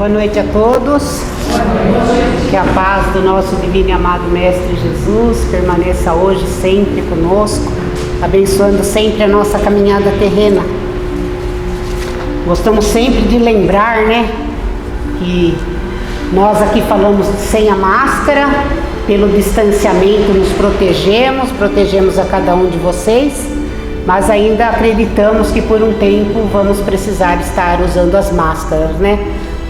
Boa noite a todos. Que a paz do nosso divino e amado Mestre Jesus permaneça hoje sempre conosco, abençoando sempre a nossa caminhada terrena. Gostamos sempre de lembrar, que nós aqui falamos sem a máscara, pelo distanciamento nos protegemos a cada um de vocês, mas ainda acreditamos que por um tempo vamos precisar estar usando as máscaras,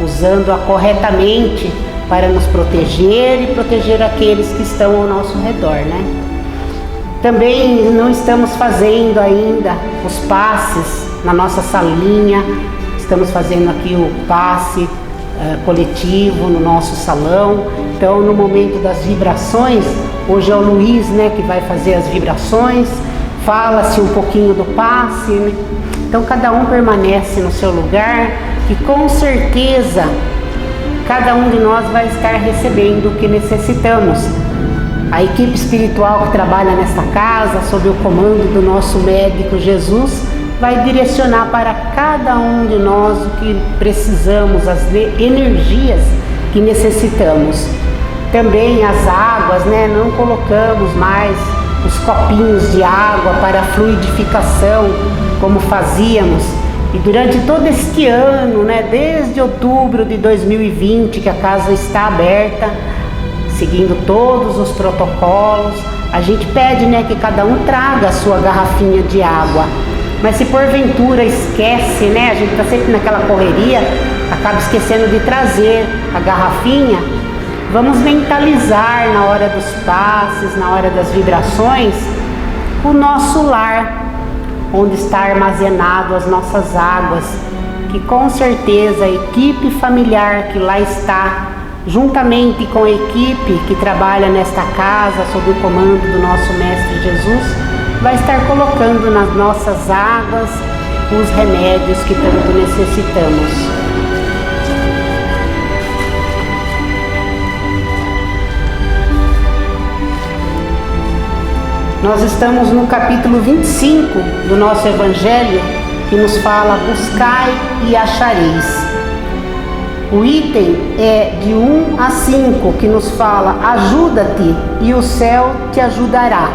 usando-a corretamente para nos proteger e proteger aqueles que estão ao nosso redor, Também não estamos fazendo ainda os passes na nossa salinha, estamos fazendo aqui o passe coletivo no nosso salão. Então, no momento das vibrações, hoje é o Luiz, que vai fazer as vibrações, fala-se um pouquinho do passe, Então, cada um permanece no seu lugar, que com certeza cada um de nós vai estar recebendo o que necessitamos. A equipe espiritual que trabalha nesta casa, sob o comando do nosso médico Jesus, vai direcionar para cada um de nós o que precisamos, as energias que necessitamos. Também as águas, não colocamos mais os copinhos de água para fluidificação, como fazíamos. E durante todo este ano, desde outubro de 2020, que a casa está aberta, seguindo todos os protocolos, a gente pede, que cada um traga a sua garrafinha de água. Mas se porventura esquece, a gente está sempre naquela correria, acaba esquecendo de trazer a garrafinha, vamos mentalizar na hora dos passes, na hora das vibrações, o nosso lar, onde está armazenado as nossas águas, que com certeza a equipe familiar que lá está, juntamente com a equipe que trabalha nesta casa, sob o comando do nosso Mestre Jesus, vai estar colocando nas nossas águas os remédios que tanto necessitamos. Nós estamos no capítulo 25 do nosso Evangelho, que nos fala: buscai e achareis. O item é de 1 a 5, que nos fala: ajuda-te e o céu te ajudará.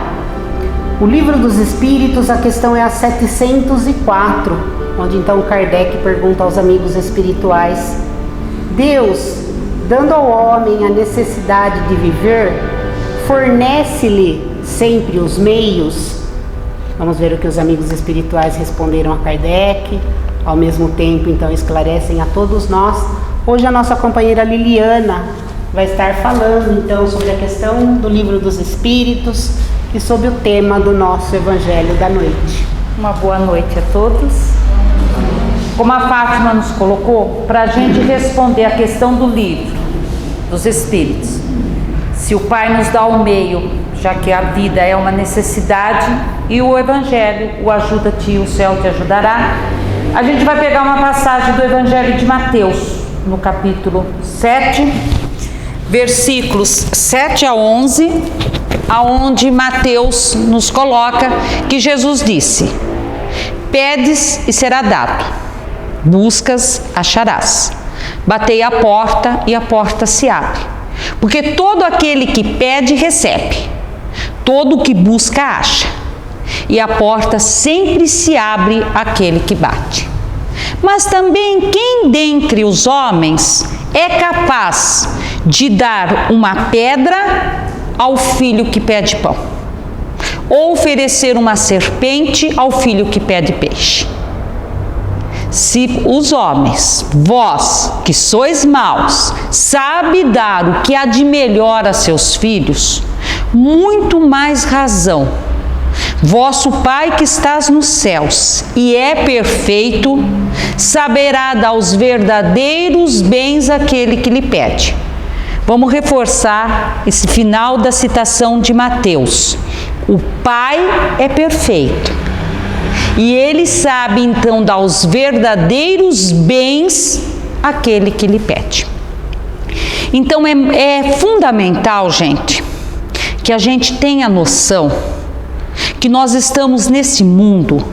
O Livro dos Espíritos, a questão é a 704, onde então Kardec pergunta aos amigos espirituais: Deus, dando ao homem a necessidade de viver, fornece-lhe sempre os meios? Vamos ver o que os amigos espirituais responderam a Kardec, ao mesmo tempo então esclarecem a todos nós. Hoje a nossa companheira Liliana vai estar falando então sobre a questão do Livro dos Espíritos e sobre o tema do nosso Evangelho da noite. Uma boa noite a todos. Como a Fátima nos colocou, para a gente responder a questão do Livro dos Espíritos, se o Pai nos dá o meio, já que a vida é uma necessidade, e o Evangelho, o ajuda-te e o céu te ajudará, a gente vai pegar uma passagem do Evangelho de Mateus, no capítulo 7, versículos 7 a 11, aonde Mateus nos coloca que Jesus disse: pedes e será dado, buscas, acharás, batei a porta e a porta se abre, porque todo aquele que pede recebe, todo que busca acha, e a porta sempre se abre àquele que bate. Mas também quem dentre os homens é capaz de dar uma pedra ao filho que pede pão, ou oferecer uma serpente ao filho que pede peixe? Se os homens, vós que sois maus, sabe dar o que há de melhor a seus filhos, muito mais razão vosso Pai que estás nos céus e é perfeito, saberá dar os verdadeiros bens àquele que lhe pede. Vamos reforçar esse final da citação de Mateus. O Pai é perfeito e Ele sabe então dar os verdadeiros bens àquele que lhe pede. Então é fundamental, gente, que a gente tenha noção que nós estamos nesse mundo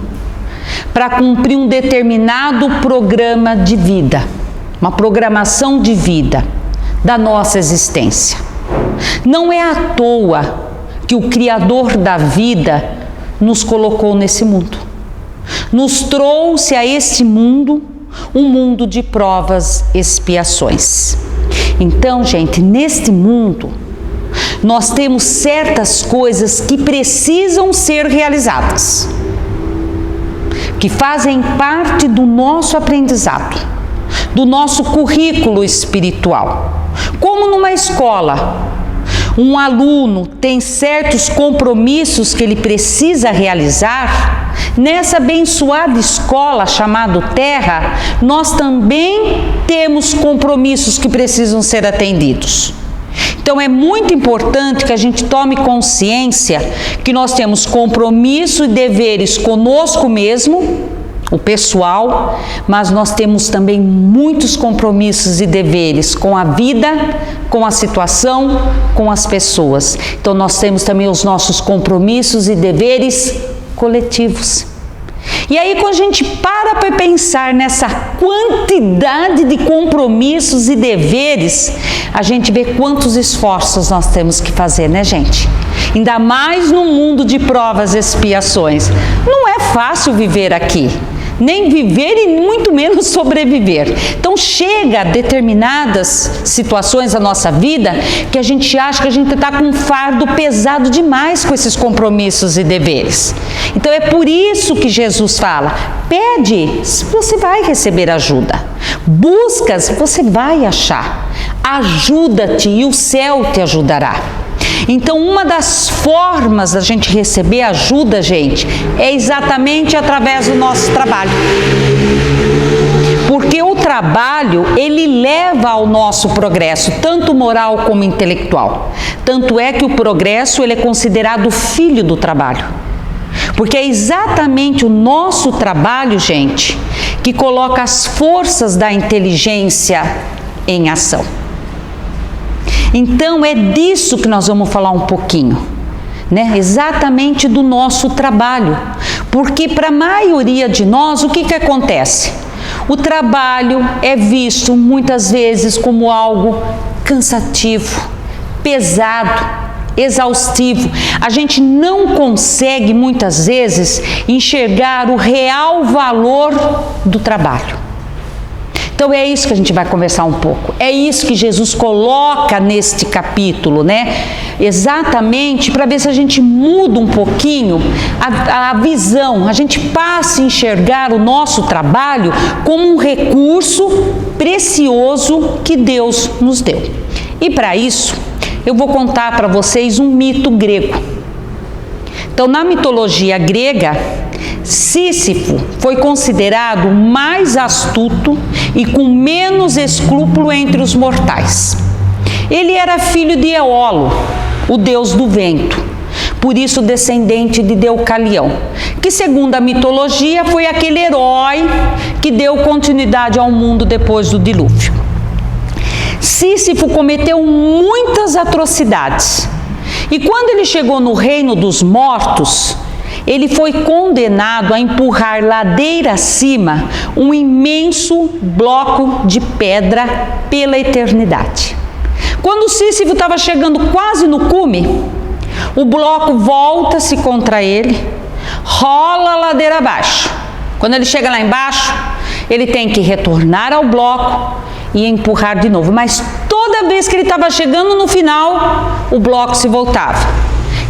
para cumprir um determinado programa de vida. uma programação de vida da nossa existência. Não é à toa que o Criador da vida nos colocou nesse mundo. Nos trouxe a este mundo, um mundo de provas e expiações. Então, gente, neste mundo, nós temos certas coisas que precisam ser realizadas, que fazem parte do nosso aprendizado, do nosso currículo espiritual. Como numa escola, um aluno tem certos compromissos que ele precisa realizar, nessa abençoada escola chamada Terra, nós também temos compromissos que precisam ser atendidos. Então é muito importante que a gente tome consciência que nós temos compromisso e deveres conosco mesmo, o pessoal, mas nós temos também muitos compromissos e deveres com a vida, com a situação, com as pessoas. Então nós temos também os nossos compromissos e deveres coletivos. E aí, quando a gente para pensar nessa quantidade de compromissos e deveres, a gente vê quantos esforços nós temos que fazer, né, gente? Ainda mais no mundo de provas e expiações. Não é fácil viver aqui, nem viver e muito menos sobreviver. Então chega a determinadas situações da nossa vida que a gente acha que a gente está com um fardo pesado demais com esses compromissos e deveres. Então é por isso que Jesus fala: pede, você vai receber ajuda. Buscas, você vai achar. Ajuda-te e o céu te ajudará. Então, uma das formas da gente receber ajuda, gente, é exatamente através do nosso trabalho. Porque o trabalho, ele leva ao nosso progresso, tanto moral como intelectual. Tanto é que o progresso, ele é considerado filho do trabalho. Porque é exatamente o nosso trabalho, gente, que coloca as forças da inteligência em ação. Então é disso que nós vamos falar um pouquinho, né? Exatamente do nosso trabalho, porque para a maioria de nós o que acontece? O trabalho é visto muitas vezes como algo cansativo, pesado, exaustivo. A gente não consegue muitas vezes enxergar o real valor do trabalho. Então é isso que a gente vai conversar um pouco, é isso que Jesus coloca neste capítulo, né? Exatamente para ver se a gente muda um pouquinho a visão, a gente passa a enxergar o nosso trabalho como um recurso precioso que Deus nos deu. E para isso, eu vou contar para vocês um mito grego. Então, na mitologia grega, Sísifo foi considerado o mais astuto e com menos escrúpulo entre os mortais. Ele era filho de Eolo, o deus do vento, por isso descendente de Deucalião, que segundo a mitologia foi aquele herói que deu continuidade ao mundo depois do dilúvio. Sísifo cometeu muitas atrocidades e quando ele chegou no reino dos mortos, ele foi condenado a empurrar ladeira acima um imenso bloco de pedra pela eternidade. Quando Sísifo estava chegando quase no cume, o bloco volta-se contra ele, rola a ladeira abaixo. Quando ele chega lá embaixo, ele tem que retornar ao bloco e empurrar de novo. Mas toda vez que ele estava chegando no final, o bloco se voltava.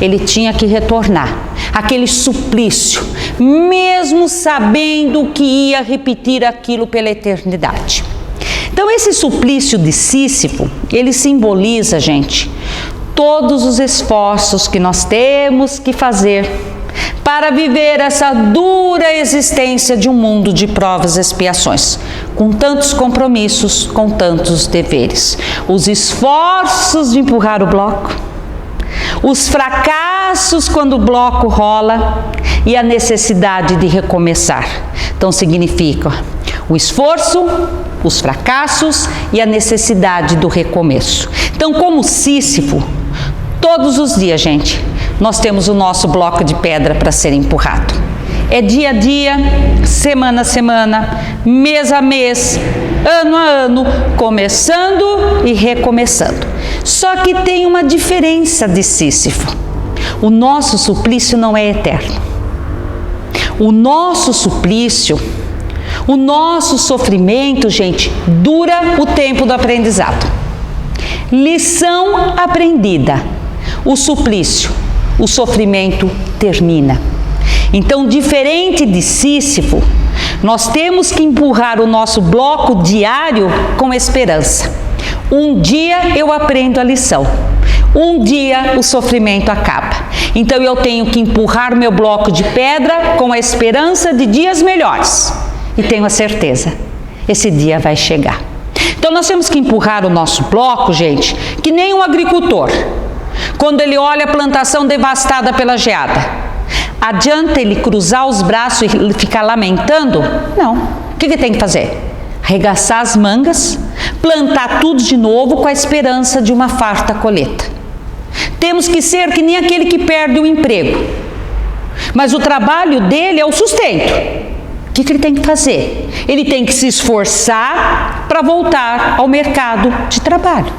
Ele tinha que retornar. Aquele suplício, mesmo sabendo que ia repetir aquilo pela eternidade. Então esse suplício de Sísifo, ele simboliza, gente, todos os esforços que nós temos que fazer para viver essa dura existência de um mundo de provas e expiações, com tantos compromissos, com tantos deveres. Os esforços de empurrar o bloco, os fracassos quando o bloco rola e a necessidade de recomeçar. Então significa o esforço, os fracassos e a necessidade do recomeço. Então, como Sísifo, todos os dias, gente, nós temos o nosso bloco de pedra para ser empurrado. É dia a dia, semana a semana, mês a mês, ano a ano, começando e recomeçando. Só que tem uma diferença de Sísifo. O nosso suplício não é eterno. O nosso suplício, o nosso sofrimento, gente, dura o tempo do aprendizado. Lição aprendida, o suplício, o sofrimento termina. Então, diferente de Sísifo, nós temos que empurrar o nosso bloco diário com esperança. Um dia eu aprendo a lição, um dia o sofrimento acaba. Então eu tenho que empurrar meu bloco de pedra com a esperança de dias melhores. E tenho a certeza, esse dia vai chegar. Então nós temos que empurrar o nosso bloco, gente, que nem um agricultor. Quando ele olha a plantação devastada pela geada, adianta ele cruzar os braços e ficar lamentando? Não. O que ele tem que fazer? Arregaçar as mangas, plantar tudo de novo com a esperança de uma farta colheita. Temos que ser que nem aquele que perde o emprego, mas o trabalho dele é o sustento. O que ele tem que fazer? Ele tem que se esforçar para voltar ao mercado de trabalho.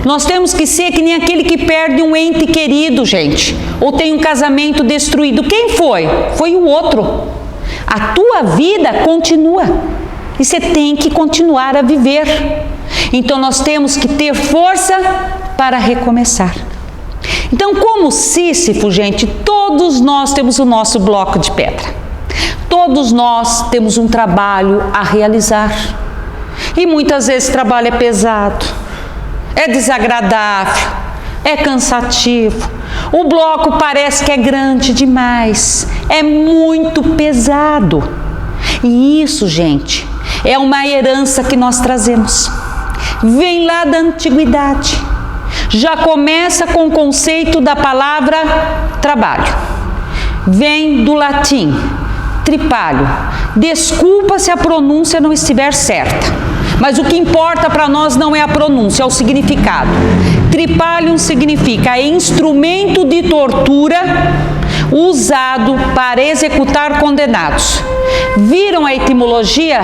Nós temos que ser que nem aquele que perde um ente querido, gente, ou tem um casamento destruído. Quem foi? Foi o outro. A tua vida continua e você tem que continuar a viver. Então nós temos que ter força para recomeçar. Então, como Sísifo, gente, todos nós temos o nosso bloco de pedra. Todos nós temos um trabalho a realizar. E muitas vezes o trabalho é pesado, é desagradável, é cansativo. O bloco parece que é grande demais, é muito pesado. E isso, gente, é uma herança que nós trazemos. Vem lá da antiguidade. Já começa com o conceito da palavra trabalho. Vem do latim, tripalho. Desculpa se a pronúncia não estiver certa, mas o que importa para nós não é a pronúncia, é o significado. Tripalium significa instrumento de tortura usado para executar condenados. Viram a etimologia?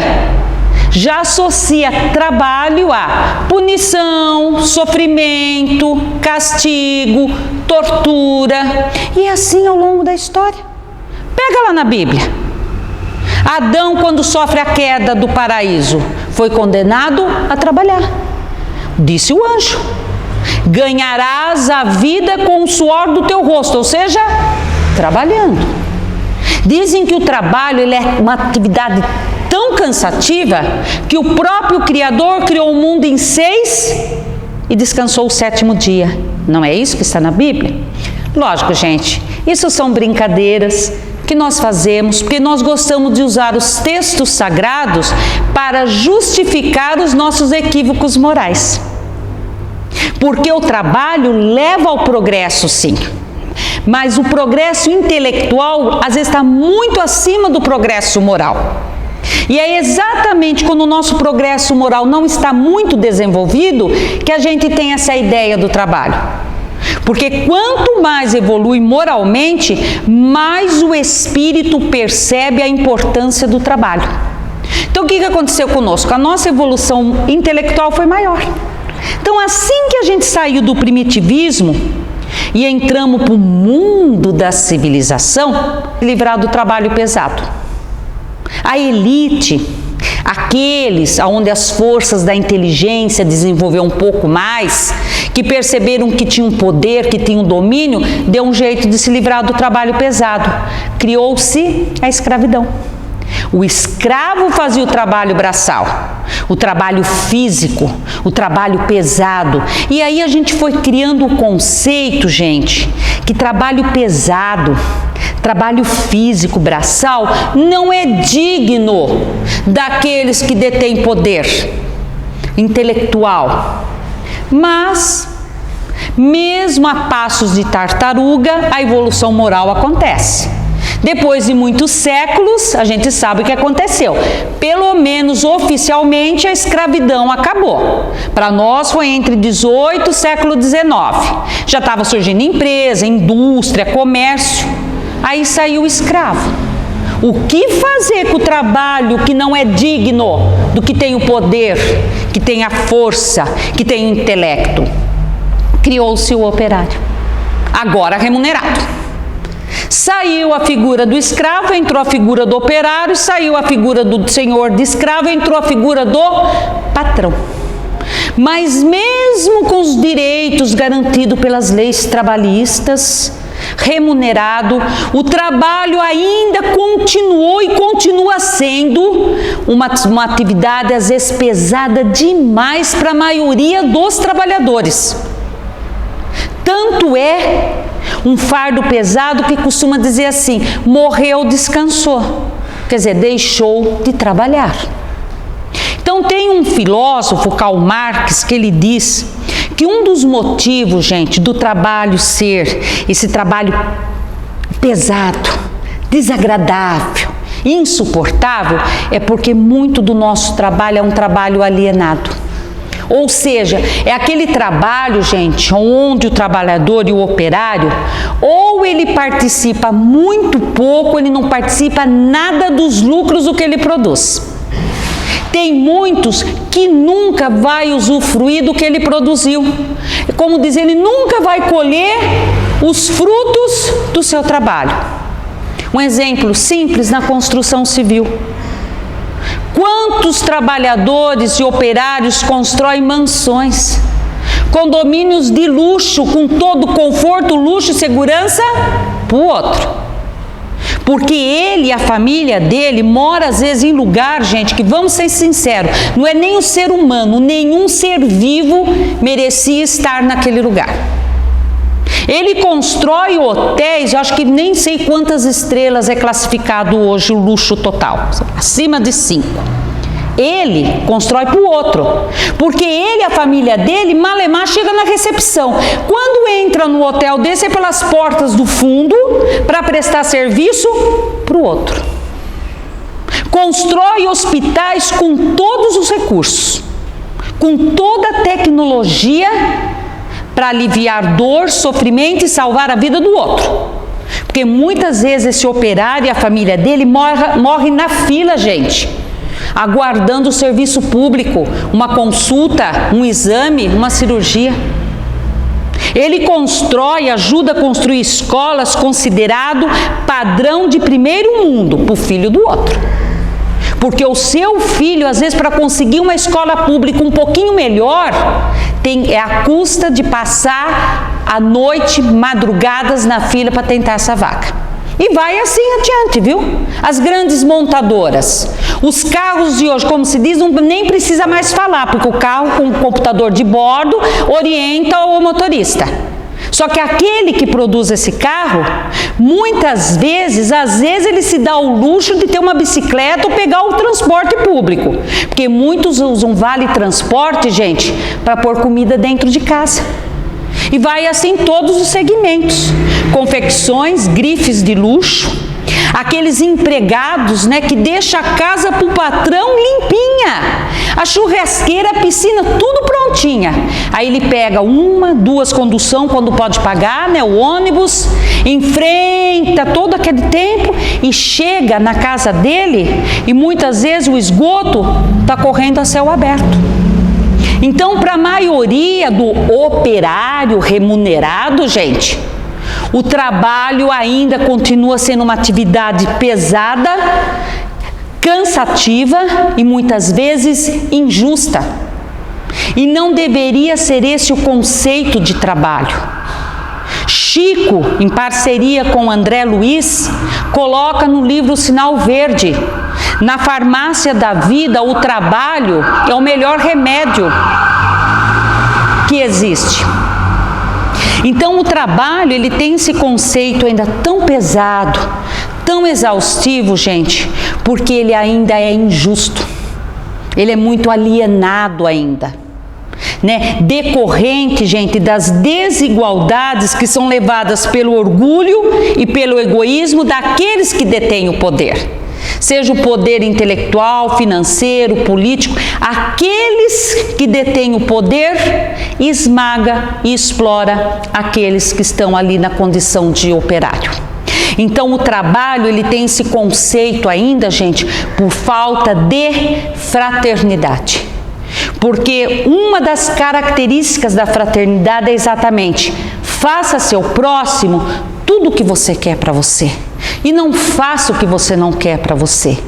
Já associa trabalho a punição, sofrimento, castigo, tortura, e assim ao longo da história. Pega lá na Bíblia. Adão, quando sofre a queda do paraíso, foi condenado a trabalhar. Disse o anjo: ganharás a vida com o suor do teu rosto, ou seja, trabalhando. Dizem que o trabalho ele é uma atividade tão cansativa que o próprio Criador criou o mundo em 6 e descansou o 7º dia. Não é isso que está na Bíblia? Lógico, gente, isso são brincadeiras que nós fazemos porque nós gostamos de usar os textos sagrados para justificar os nossos equívocos morais. Porque o trabalho leva ao progresso, sim. Mas o progresso intelectual, às vezes, está muito acima do progresso moral. E é exatamente quando o nosso progresso moral não está muito desenvolvido que a gente tem essa ideia do trabalho. Porque quanto mais evolui moralmente, mais o espírito percebe a importância do trabalho. Então o que aconteceu conosco? A nossa evolução intelectual foi maior. Então assim que a gente saiu do primitivismo e entramos para o mundo da civilização, livrar do trabalho pesado. A elite, aqueles onde as forças da inteligência desenvolveu um pouco mais, que perceberam que tinham poder, que tinham domínio, deu um jeito de se livrar do trabalho pesado. Criou-se a escravidão. O escravo fazia o trabalho braçal, o trabalho físico, o trabalho pesado. E aí a gente foi criando o conceito, gente, que trabalho pesado, trabalho físico, braçal, não é digno daqueles que detêm poder intelectual. Mas, mesmo a passos de tartaruga, a evolução moral acontece. Depois de muitos séculos, a gente sabe o que aconteceu. Pelo menos oficialmente, a escravidão acabou. Para nós foi entre 18 e século 19. Já estava surgindo empresa, indústria, comércio. Aí saiu o escravo. O que fazer com o trabalho que não é digno do que tem o poder, que tem a força, que tem o intelecto? Criou-se o operário, agora remunerado. Saiu a figura do escravo, entrou a figura do operário, saiu a figura do senhor de escravo, entrou a figura do patrão. Mas mesmo com os direitos garantidos pelas leis trabalhistas, remunerado, o trabalho ainda continuou e continua sendo uma atividade às vezes pesada demais para a maioria dos trabalhadores. Tanto é um fardo pesado que costuma dizer assim: morreu, descansou. Quer dizer, deixou de trabalhar. Então tem um filósofo, Karl Marx, que ele diz que um dos motivos, gente, do trabalho ser esse trabalho pesado, desagradável, insuportável, é porque muito do nosso trabalho é um trabalho alienado. Ou seja, é aquele trabalho, gente, onde o trabalhador e o operário, ou ele participa muito pouco, ele não participa nada dos lucros do que ele produz. Tem muitos que nunca vai usufruir do que ele produziu. Como dizer, ele nunca vai colher os frutos do seu trabalho. Um exemplo simples na construção civil. Quantos trabalhadores e operários constroem mansões, condomínios de luxo, com todo conforto, luxo e segurança, para o outro? Porque ele e a família dele mora às vezes em lugar, gente, que vamos ser sinceros, não é nem um ser humano, nenhum ser vivo merecia estar naquele lugar. Ele constrói hotéis, eu acho que nem sei quantas estrelas é classificado hoje o luxo total, acima de 5. Ele constrói para o outro, porque ele e a família dele, malemar, chega na recepção. Quando entra no hotel desse, é pelas portas do fundo, para prestar serviço para o outro. Constrói hospitais com todos os recursos, com toda a tecnologia, para aliviar dor, sofrimento e salvar a vida do outro. Porque muitas vezes esse operário e a família dele morre na fila, gente, aguardando o serviço público, uma consulta, um exame, uma cirurgia. Ele constrói, ajuda a construir escolas considerado padrão de primeiro mundo para o filho do outro. Porque o seu filho, às vezes, para conseguir uma escola pública um pouquinho melhor, é a custa de passar a noite, madrugadas na fila para tentar essa vaga. E vai assim adiante, viu? As grandes montadoras. Os carros de hoje, como se diz, nem precisa mais falar, porque o carro com o computador de bordo orienta o motorista. Só que aquele que produz esse carro, muitas vezes, às vezes ele se dá o luxo de ter uma bicicleta ou pegar o transporte público. Porque muitos usam vale transporte, gente, para pôr comida dentro de casa. E vai assim todos os segmentos. Confecções, grifes de luxo, aqueles empregados, né, que deixam a casa para o patrão limpinha, a churrasqueira, a piscina, tudo prontinha. Aí ele pega 1, 2 condução quando pode pagar, né, o ônibus, enfrenta todo aquele tempo e chega na casa dele e muitas vezes o esgoto está correndo a céu aberto. Então, para a maioria do operário remunerado, gente, o trabalho ainda continua sendo uma atividade pesada, cansativa e muitas vezes injusta. E não deveria ser esse o conceito de trabalho. Chico, em parceria com André Luiz, coloca no livro Sinal Verde: na farmácia da vida, o trabalho é o melhor remédio que existe. Então o trabalho, ele tem esse conceito ainda tão pesado, tão exaustivo, gente, porque ele ainda é injusto. Ele é muito alienado ainda, né? Decorrente, gente, das desigualdades que são levadas pelo orgulho e pelo egoísmo daqueles que detêm o poder. Seja o poder intelectual, financeiro, político, aqueles que detêm o poder esmaga e explora aqueles que estão ali na condição de operário. Então o trabalho, ele tem esse conceito ainda, gente, por falta de fraternidade. Porque uma das características da fraternidade é exatamente: faça seu próximo tudo o que você quer para você e não faça o que você não quer para você.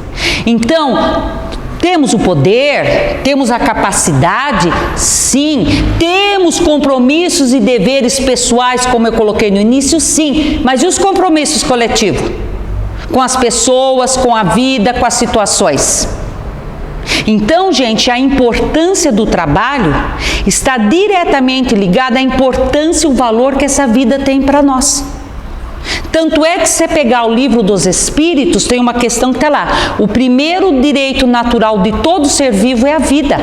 Então, temos o poder, temos a capacidade, sim, temos compromissos e deveres pessoais, como eu coloquei no início, sim, mas e os compromissos coletivos? Com as pessoas, com a vida, com as situações. Então, gente, a importância do trabalho está diretamente ligada à importância e o valor que essa vida tem para nós. Tanto é que se você pegar o livro dos Espíritos, tem uma questão que está lá: o primeiro direito natural de todo ser vivo é a vida.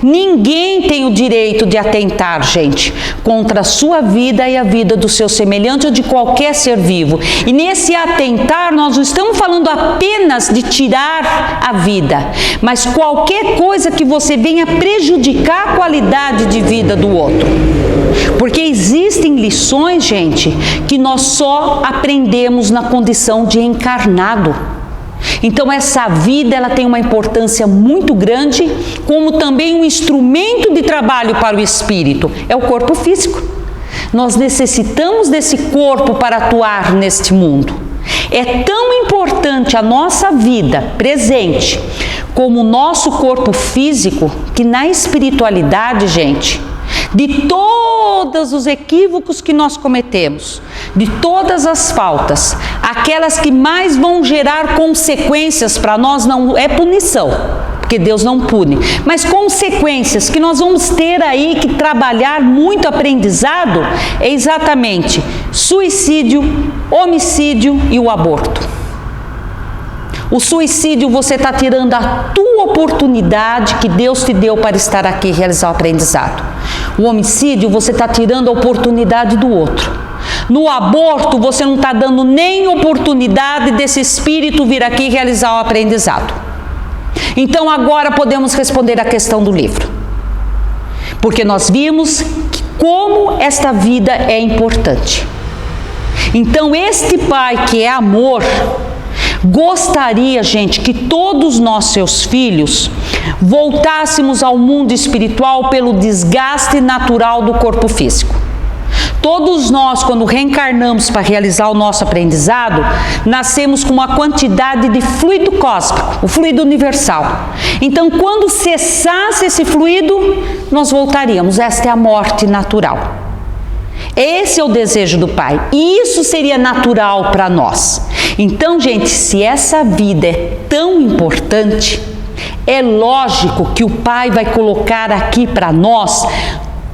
Ninguém tem o direito de atentar, gente, contra a sua vida e a vida do seu semelhante ou de qualquer ser vivo. E nesse atentar, nós não estamos falando apenas de tirar a vida, mas qualquer coisa que você venha prejudicar a qualidade de vida do outro. Porque existem lições, gente, que nós só aprendemos na condição de encarnado. Então essa vida, ela tem uma importância muito grande, como também um instrumento de trabalho para o espírito, é o corpo físico. Nós necessitamos desse corpo para atuar neste mundo. É tão importante a nossa vida presente como o nosso corpo físico, que na espiritualidade, gente, de todos os equívocos que nós cometemos, de todas as faltas, aquelas que mais vão gerar consequências para nós, não é punição, porque Deus não pune, mas consequências que nós vamos ter aí que trabalhar muito aprendizado, é exatamente suicídio, homicídio e o aborto. O suicídio, você está tirando a tua oportunidade que Deus te deu para estar aqui e realizar o aprendizado. O homicídio, você está tirando a oportunidade do outro. No aborto, você não está dando nem oportunidade desse espírito vir aqui e realizar o aprendizado. Então agora podemos responder a questão do livro. Porque nós vimos que como esta vida é importante. Então este Pai que é amor, gostaria, gente, que todos nós, seus filhos, voltássemos ao mundo espiritual pelo desgaste natural do corpo físico. Todos nós, quando reencarnamos para realizar o nosso aprendizado, nascemos com uma quantidade de fluido cósmico, o fluido universal. Então, quando cessasse esse fluido, nós voltaríamos. Esta é a morte natural. Esse é o desejo do Pai. E isso seria natural para nós. Então, gente, se essa vida é tão importante, é lógico que o Pai vai colocar aqui para nós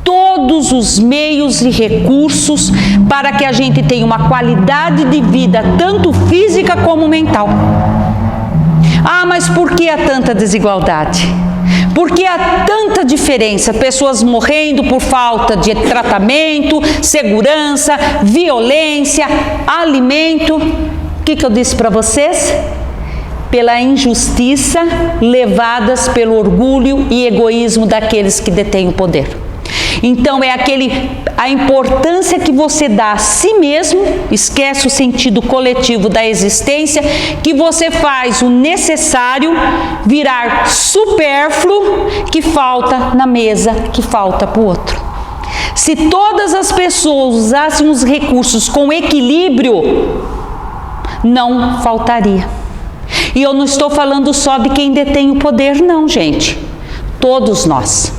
todos os meios e recursos para que a gente tenha uma qualidade de vida, tanto física como mental. Ah, mas por que há tanta desigualdade? Por que há tanta diferença? Pessoas morrendo por falta de tratamento, segurança, violência, alimento. O que eu disse para vocês? Pela injustiça, levadas pelo orgulho e egoísmo daqueles que detêm o poder. Então é a importância que você dá a si mesmo, esquece o sentido coletivo da existência, que você faz o necessário virar supérfluo que falta na mesa, que falta para o outro. Se todas as pessoas usassem os recursos com equilíbrio, não faltaria. E eu não estou falando só de quem detém o poder, não, gente. Todos nós.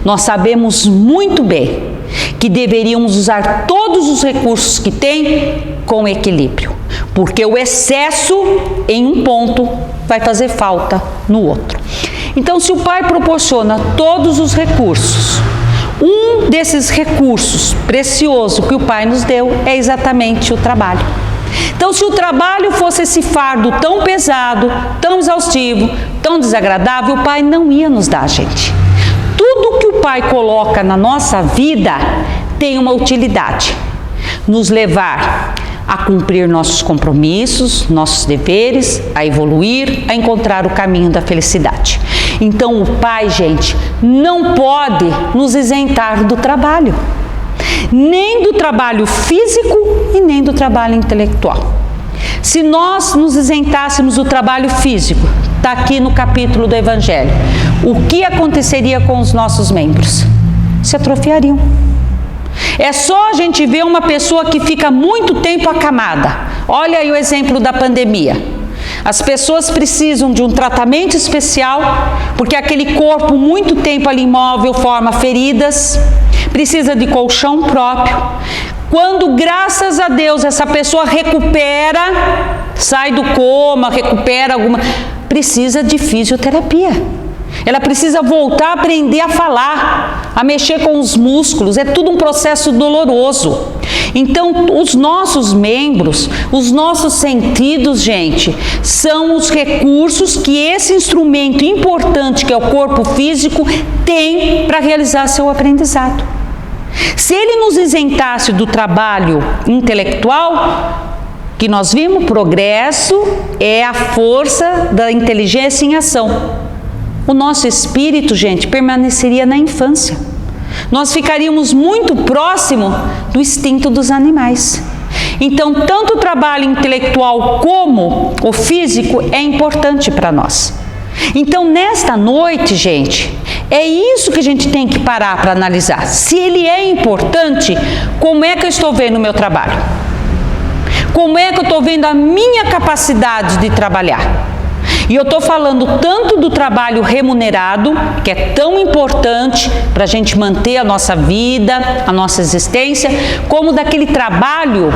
Nós sabemos muito bem que deveríamos usar todos os recursos que tem com equilíbrio, porque o excesso em um ponto vai fazer falta no outro. Então, se o Pai proporciona todos os recursos, um desses recursos preciosos que o Pai nos deu é exatamente o trabalho. Então, se o trabalho fosse esse fardo tão pesado, tão exaustivo, tão desagradável, o Pai não ia nos dar, gente. Tudo que o Pai coloca na nossa vida tem uma utilidade. Nos levar a cumprir nossos compromissos, nossos deveres, a evoluir, a encontrar o caminho da felicidade. Então o Pai, gente, não pode nos isentar do trabalho. nem do trabalho físico e nem do trabalho intelectual. Se nós nos isentássemos do trabalho físico, está aqui no capítulo do Evangelho, o que aconteceria com os nossos membros? Se atrofiariam. É só a gente ver uma pessoa que fica muito tempo acamada. Olha aí o exemplo da pandemia. As pessoas precisam de um tratamento especial, porque aquele corpo muito tempo ali imóvel forma feridas, precisa de colchão próprio. Quando, graças a Deus, essa pessoa recupera, sai do coma, recupera precisa de fisioterapia. Ela precisa voltar a aprender a falar, a mexer com os músculos, é tudo um processo doloroso. Então, os nossos membros, os nossos sentidos, gente, são os recursos que esse instrumento importante, que é o corpo físico, tem para realizar seu aprendizado. Se ele nos isentasse do trabalho intelectual, que nós vimos, progresso é a força da inteligência em ação. O nosso espírito, gente, permaneceria na infância. Nós ficaríamos muito próximo do instinto dos animais. Então, tanto o trabalho intelectual como o físico é importante para nós. Então, nesta noite, gente, é isso que a gente tem que parar para analisar. Se ele é importante, como é que eu estou vendo o meu trabalho? Como é que eu estou vendo a minha capacidade de trabalhar? E eu estou falando tanto do trabalho remunerado, que é tão importante para a gente manter a nossa vida, a nossa existência, como daquele trabalho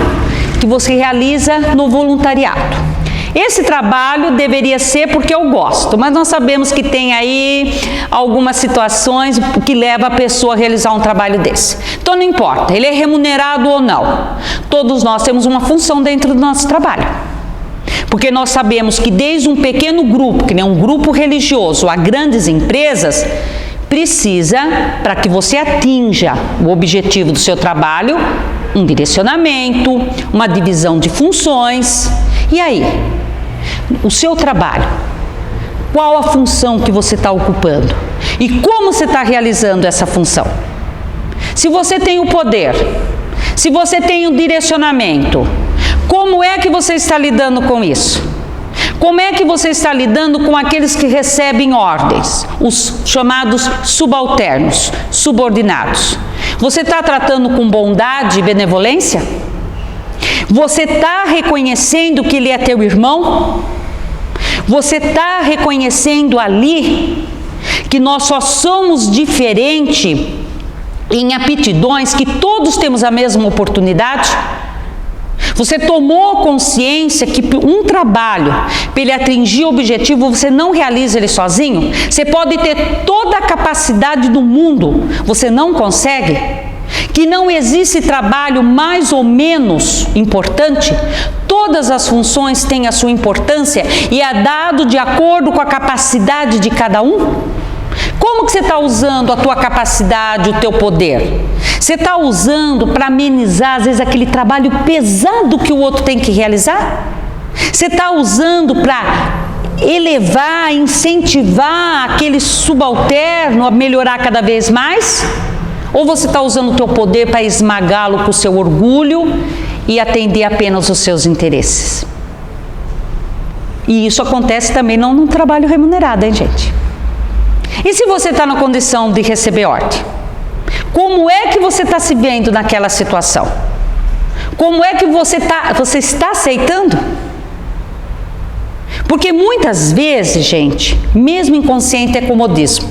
que você realiza no voluntariado. Esse trabalho deveria ser porque eu gosto, mas nós sabemos que tem aí algumas situações que levam a pessoa a realizar um trabalho desse. Então não importa, ele é remunerado ou não. Todos nós temos uma função dentro do nosso trabalho. Porque nós sabemos que desde um pequeno grupo, que nem um grupo religioso, a grandes empresas, precisa, para que você atinja o objetivo do seu trabalho, um direcionamento, uma divisão de funções. E aí, o seu trabalho, qual a função que você está ocupando? E como você está realizando essa função? Se você tem o poder, se você tem o direcionamento, como é que você está lidando com isso? Como é que você está lidando com aqueles que recebem ordens, os chamados subalternos, subordinados? Você está tratando com bondade e benevolência? Você está reconhecendo que ele é teu irmão? Você está reconhecendo ali que nós só somos diferentes em aptidões, que todos temos a mesma oportunidade? Você tomou consciência que um trabalho, para ele atingir o objetivo, você não realiza ele sozinho? Você pode ter toda a capacidade do mundo, você não consegue? Que não existe trabalho mais ou menos importante? Todas as funções têm a sua importância e é dado de acordo com a capacidade de cada um? Como que você está usando a tua capacidade, o teu poder? Você está usando para amenizar, às vezes, aquele trabalho pesado que o outro tem que realizar? Você está usando para elevar, incentivar aquele subalterno a melhorar cada vez mais? Ou você está usando o teu poder para esmagá-lo com o seu orgulho e atender apenas os seus interesses? E isso acontece também não num trabalho remunerado, hein, gente? E se você está na condição de receber ordem? Como é que você está se vendo naquela situação? Como é que você está aceitando? Porque muitas vezes, gente, mesmo inconsciente, é comodismo.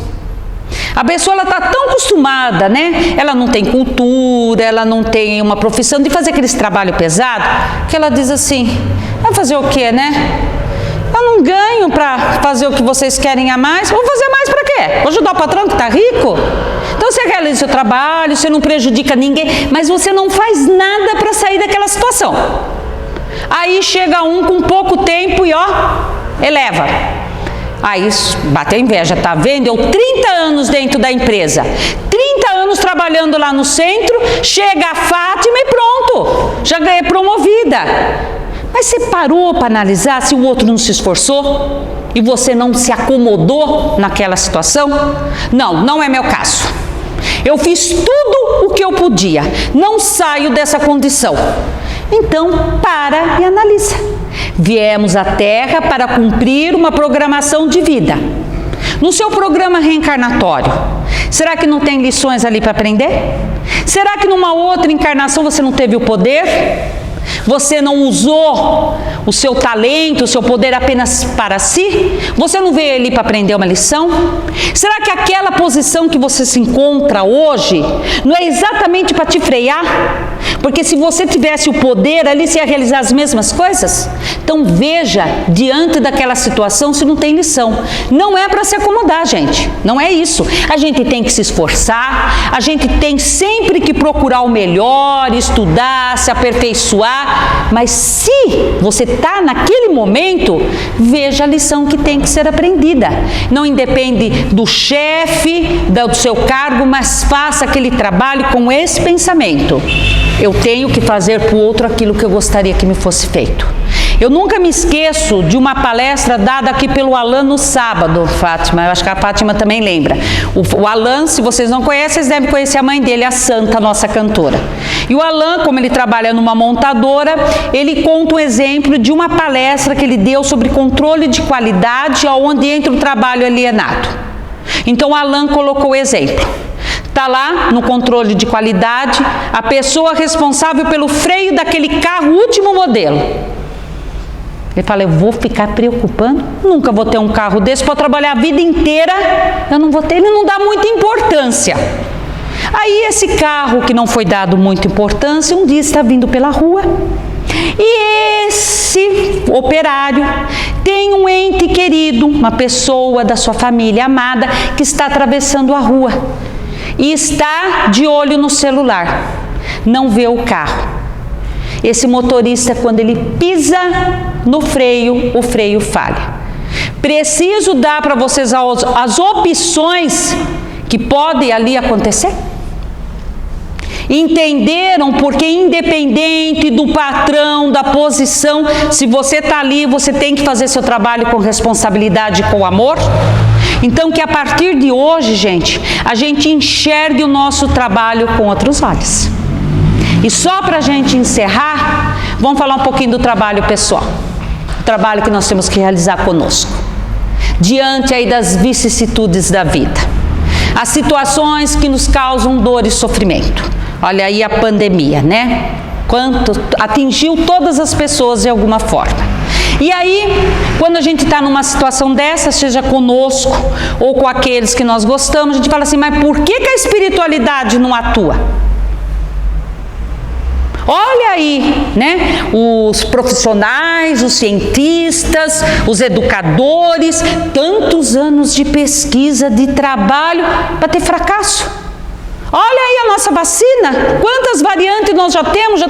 A pessoa está tão acostumada, né? Ela não tem cultura, ela não tem uma profissão de fazer aqueles trabalhos pesados, que ela diz assim, vai fazer o quê, né? Eu não ganho para fazer o que vocês querem a mais, vou fazer mais para quê? Vou ajudar o patrão que está rico? Então você realiza o seu trabalho, você não prejudica ninguém, mas você não faz nada para sair daquela situação. Aí chega um com pouco tempo e ó, eleva. Aí bate a inveja, tá vendo? Eu 30 anos dentro da empresa, 30 anos trabalhando lá no centro, chega a Fátima e pronto, já ganhei promovida. Mas você parou para analisar se o outro não se esforçou e você não se acomodou naquela situação? Não, não é meu caso. Eu fiz tudo o que eu podia. Não saio dessa condição. Então, para e analisa. Viemos à Terra para cumprir uma programação de vida. No seu programa reencarnatório, será que não tem lições ali para aprender? Será que numa outra encarnação você não teve o poder? Você não usou o seu talento, o seu poder apenas para si? Você não veio ali para aprender uma lição? Será que aquela posição que você se encontra hoje não é exatamente para te frear? Porque se você tivesse o poder ali, você ia realizar as mesmas coisas? Então veja, diante daquela situação, se não tem lição. Não é para se acomodar, gente. Não é isso. A gente tem que se esforçar, a gente tem sempre que procurar o melhor, estudar, se aperfeiçoar. Mas se você está naquele momento, veja a lição que tem que ser aprendida. Não independe do chefe, do seu cargo, mas faça aquele trabalho com esse pensamento. Eu tenho que fazer para o outro aquilo que eu gostaria que me fosse feito. Eu nunca me esqueço de uma palestra dada aqui pelo Alan no sábado, Fátima. Eu acho que a Fátima também lembra. O Alan, se vocês não conhecem, vocês devem conhecer a mãe dele, a Santa, nossa cantora. E o Alan, como ele trabalha numa montadora, ele conta um exemplo de uma palestra que ele deu sobre controle de qualidade, onde entra o trabalho alienado. Então o Alan colocou o exemplo. Está lá no controle de qualidade a pessoa responsável pelo freio daquele carro último modelo. Ele fala, eu vou ficar preocupando? Nunca vou ter um carro desse, para trabalhar a vida inteira, eu não vou ter. Ele não dá muita importância. Aí esse carro que não foi dado muita importância, um dia está vindo pela rua e esse operário tem um ente querido, uma pessoa da sua família amada que está atravessando a rua e está de olho no celular, não vê o carro. Esse motorista, quando ele pisa no freio, o freio falha. Preciso dar para vocês as opções que podem ali acontecer? Entenderam? Porque independente do patrão, da posição, se você está ali, você tem que fazer seu trabalho com responsabilidade e com amor. Então que a partir de hoje, gente, a gente enxergue o nosso trabalho com outros olhos. E só para a gente encerrar, vamos falar um pouquinho do trabalho pessoal. O trabalho que nós temos que realizar conosco. Diante aí das vicissitudes da vida. As situações que nos causam dor e sofrimento. Olha aí a pandemia, né? Quanto atingiu todas as pessoas de alguma forma. E aí, quando a gente está numa situação dessa, seja conosco ou com aqueles que nós gostamos, a gente fala assim, mas por que a espiritualidade não atua? Olha aí, né? Os profissionais, os cientistas, os educadores, tantos anos de pesquisa, de trabalho para ter fracasso. Olha aí a nossa vacina, quantas variantes nós já temos.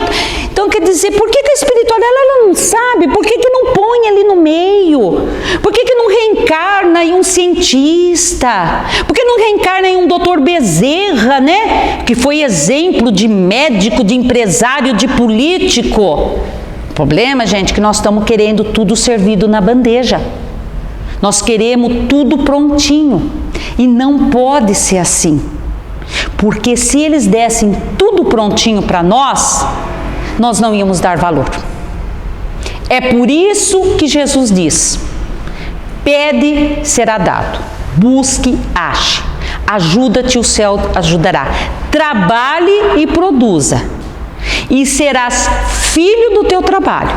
Então quer dizer, por que a espiritualidade ela não sabe? Por que não põe ali no meio? Por que não reencarna em um cientista? Por que não reencarna em um doutor Bezerra, né? Que foi exemplo de médico, de empresário, de político. O problema, gente, é que nós estamos querendo tudo servido na bandeja. Nós queremos tudo prontinho. E não pode ser assim. Porque se eles dessem tudo prontinho para nós, nós não íamos dar valor. É por isso que Jesus diz, pede, será dado, busque, ache, ajuda-te, o céu ajudará, trabalhe e produza, e serás filho do teu trabalho,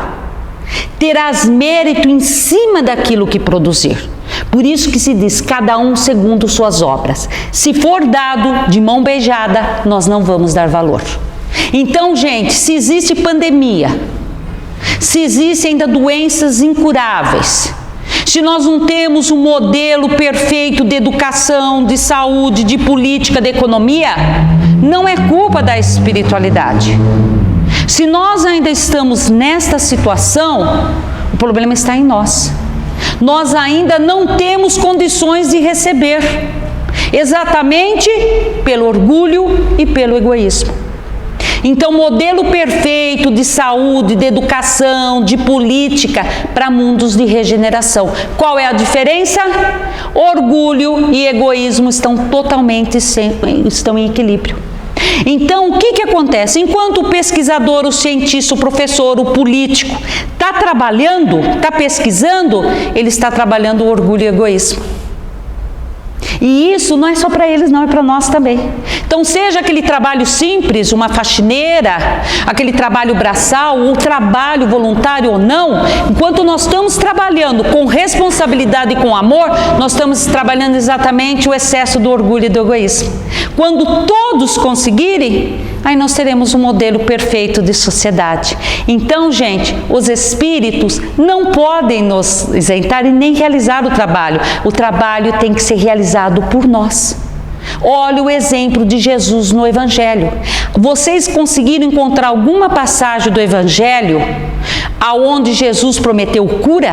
terás mérito em cima daquilo que produzir. Por isso que se diz, cada um segundo suas obras. Se for dado de mão beijada, nós não vamos dar valor. Então, gente, se existe pandemia, se existem ainda doenças incuráveis, se nós não temos um modelo perfeito de educação, de saúde, de política, de economia, não é culpa da espiritualidade. Se nós ainda estamos nesta situação, o problema está em nós. Nós ainda não temos condições de receber, exatamente pelo orgulho e pelo egoísmo. Então, modelo perfeito de saúde, de educação, de política para mundos de regeneração. Qual é a diferença? Orgulho e egoísmo estão em equilíbrio. Então, o que acontece? Enquanto o pesquisador, o cientista, o professor, o político está trabalhando, está pesquisando, ele está trabalhando o orgulho e o egoísmo. E isso não é só para eles, não, é para nós também. Então, seja aquele trabalho simples, uma faxineira, aquele trabalho braçal, o trabalho voluntário ou não, enquanto nós estamos trabalhando com responsabilidade e com amor, nós estamos trabalhando exatamente o excesso do orgulho e do egoísmo. Quando todos conseguirem, aí nós teremos um modelo perfeito de sociedade. Então, gente, os espíritos não podem nos isentar e nem realizar o trabalho. O trabalho tem que ser realizado por nós. Olha o exemplo de Jesus no Evangelho. Vocês conseguiram encontrar alguma passagem do Evangelho aonde Jesus prometeu cura?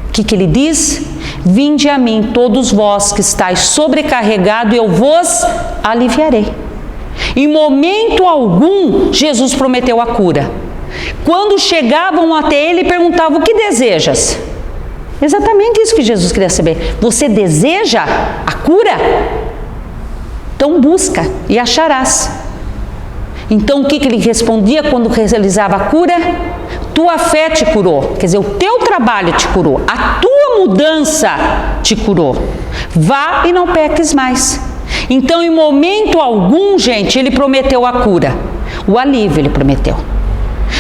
O que ele diz? Vinde a mim, todos vós que estáis sobrecarregados, e eu vos aliviarei. Em momento algum, Jesus prometeu a cura. Quando chegavam até ele, perguntavam: o que desejas? Exatamente isso que Jesus queria saber. Você deseja a cura? Então busca e acharás. Então o que ele respondia quando realizava a cura? Tua fé te curou. Quer dizer, o teu trabalho te curou. A tua mudança te curou. Vá e não peques mais. Então, em momento algum, gente, ele prometeu a cura. O alívio ele prometeu.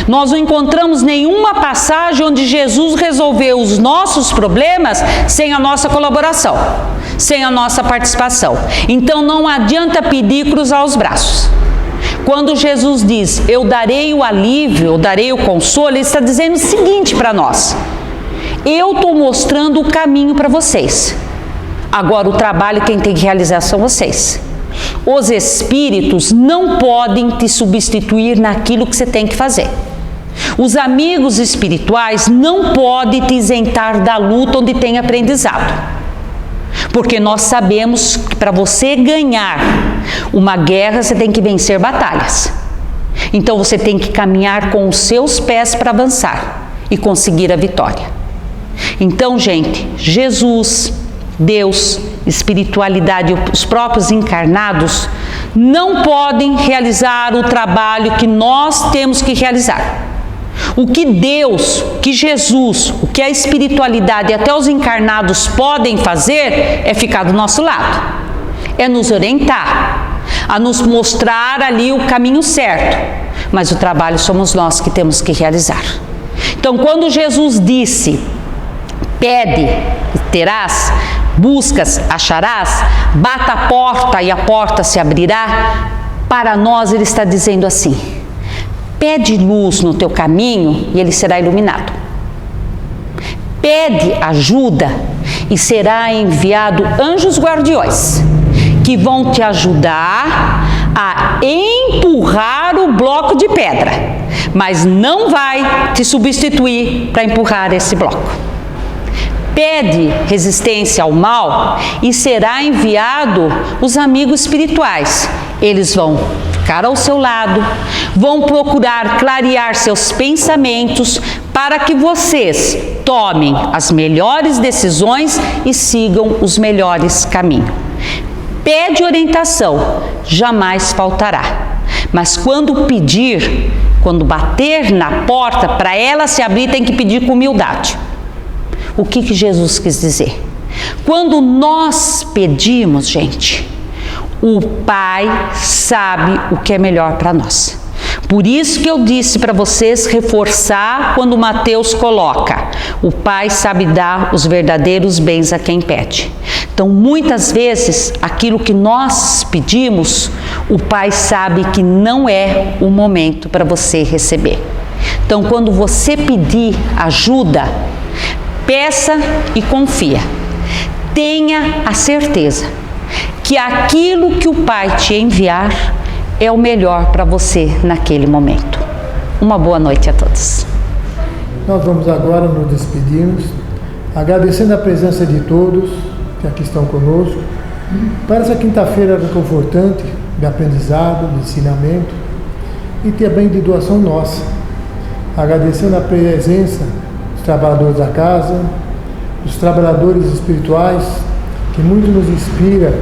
Nós não encontramos nenhuma passagem onde Jesus resolveu os nossos problemas sem a nossa colaboração, sem a nossa participação. Então, não adianta pedir e cruzar os braços. Quando Jesus diz, eu darei o alívio, eu darei o consolo, ele está dizendo o seguinte para nós: eu estou mostrando o caminho para vocês. Agora, o trabalho quem tem que realizar são vocês. Os espíritos não podem te substituir naquilo que você tem que fazer. Os amigos espirituais não podem te isentar da luta onde tem aprendizado. Porque nós sabemos que para você ganhar uma guerra, você tem que vencer batalhas. Então você tem que caminhar com os seus pés para avançar e conseguir a vitória. Então, gente, Jesus, Deus, espiritualidade, os próprios encarnados não podem realizar o trabalho que nós temos que realizar. O que Deus, o que Jesus, o que a espiritualidade e até os encarnados podem fazer é ficar do nosso lado, é nos orientar, a nos mostrar ali o caminho certo, mas o trabalho somos nós que temos que realizar. Então, quando Jesus disse, pede e terás, buscas, acharás, bata a porta e a porta se abrirá, para nós ele está dizendo assim: pede luz no teu caminho e ele será iluminado. Pede ajuda e será enviado anjos guardiões que vão te ajudar a empurrar o bloco de pedra, mas não vai te substituir para empurrar esse bloco. Pede resistência ao mal e será enviado os amigos espirituais. Eles vão ficar ao seu lado, vão procurar clarear seus pensamentos para que vocês tomem as melhores decisões e sigam os melhores caminhos. Pede orientação, jamais faltará. Mas quando pedir, quando bater na porta, para ela se abrir, tem que pedir com humildade. O que Jesus quis dizer? Quando nós pedimos, gente, o Pai sabe o que é melhor para nós. Por isso que eu disse para vocês reforçar quando Mateus coloca: o Pai sabe dar os verdadeiros bens a quem pede. Então, muitas vezes, aquilo que nós pedimos, o Pai sabe que não é o momento para você receber. Então, quando você pedir ajuda, peça e confia. Tenha a certeza que aquilo que o Pai te enviar é o melhor para você naquele momento. Uma boa noite a todos. Nós vamos agora nos despedirmos, agradecendo a presença de todos que aqui estão conosco, para essa quinta-feira reconfortante, de aprendizado, de ensinamento. e também de doação nossa. Agradecendo a presença dos trabalhadores da casa, dos trabalhadores espirituais, que muito nos inspira,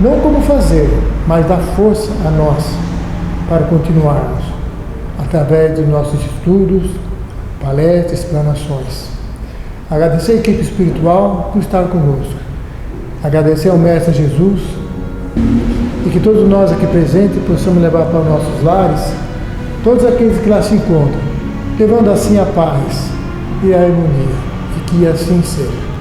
não como fazer, mas dá força a nós para continuarmos, através de nossos estudos, palestras, explanações. Agradecer a equipe espiritual por estar conosco. Agradecer ao Mestre Jesus e que todos nós aqui presentes possamos levar para os nossos lares todos aqueles que lá se encontram, levando assim a paz e a harmonia, e que assim seja.